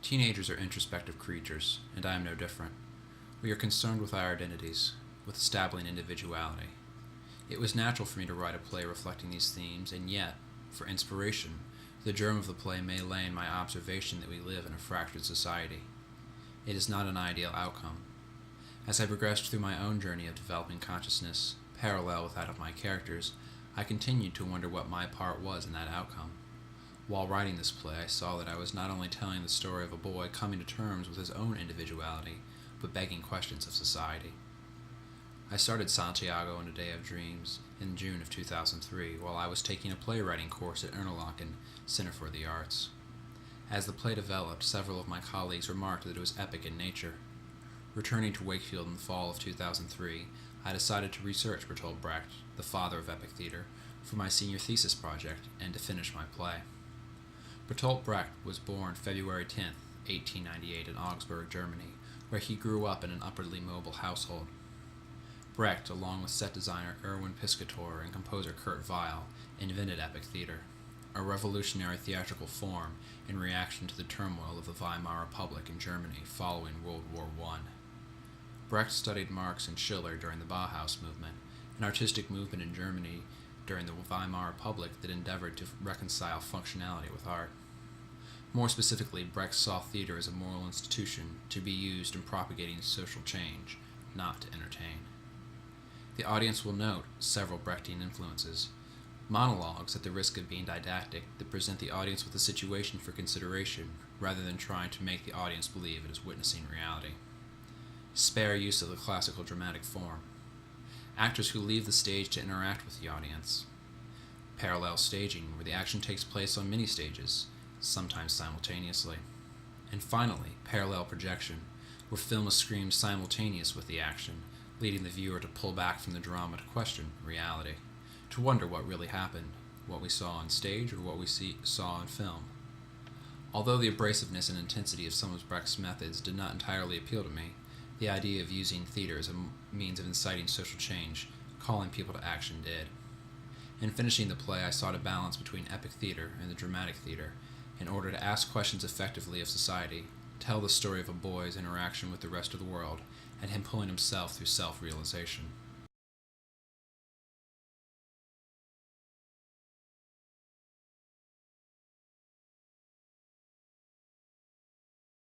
Teenagers are introspective creatures, and I am no different. We are concerned with our identities, with establishing individuality. It was natural for me to write a play reflecting these themes, and yet, for inspiration, the germ of the play may lay in my observation that we live in a fractured society. It is not an ideal outcome. As I progressed through my own journey of developing consciousness, parallel with that of my characters, I continued to wonder what my part was in that outcome. While writing this play, I saw that I was not only telling the story of a boy coming to terms with his own individuality, but begging questions of society. I started Santiago in a Day of Dreams in June of 2003 while I was taking a playwriting course at Interlaken Center for the Arts. As the play developed, several of my colleagues remarked that it was epic in nature. Returning to Wakefield in the fall of 2003, I decided to research Bertolt Brecht, the father of epic theater, for my senior thesis project and to finish my play. Bertolt Brecht was born February 10, 1898 in Augsburg, Germany, where he grew up in an upwardly mobile household. Brecht, along with set designer Erwin Piscator and composer Kurt Weill, invented epic theater, a revolutionary theatrical form in reaction to the turmoil of the Weimar Republic in Germany following World War I. Brecht studied Marx and Schiller during the Bauhaus movement, an artistic movement in Germany during the Weimar Republic that endeavored to reconcile functionality with art. More specifically, Brecht saw theater as a moral institution to be used in propagating social change, not to entertain. The audience will note several Brechtian influences. Monologues, at the risk of being didactic, that present the audience with a situation for consideration, rather than trying to make the audience believe it is witnessing reality. Spare use of the classical dramatic form. Actors who leave the stage to interact with the audience. Parallel staging, where the action takes place on many stages, sometimes simultaneously. And finally, parallel projection, where film is screened simultaneous with the action, leading the viewer to pull back from the drama to question reality, to wonder what really happened, what we saw on stage or what we saw on film. Although the abrasiveness and intensity of some of Brecht's methods did not entirely appeal to me, the idea of using theater as a means of inciting social change, calling people to action did. In finishing the play, I sought a balance between epic theater and the dramatic theater in order to ask questions effectively of society, tell the story of a boy's interaction with the rest of the world, and him pulling himself through self-realization.